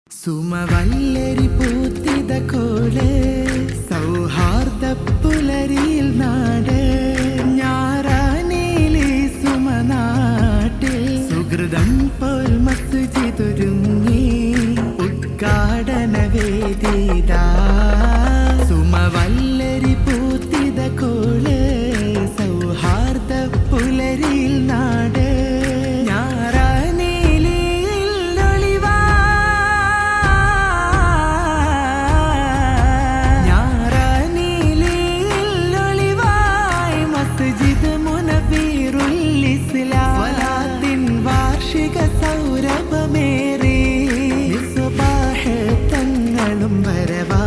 സുമവല്ലരി പൂത്തിത call സൗഹാർദ്ദ പുലരിയിൽ നാട് ഞാറാനേലി സുമനാട്ടിൽ സുഹൃതം പോൽ മസ്ജിദൊരുങ്ങി ഉദ്ഘാടന വേദിതാ സുമവല്ലരി പൂത്തിത കോള് സൗഹാർദ്ദ പുലരിയിൽ നാട് സൗരഭമേറി തങ്ങളും വരവാ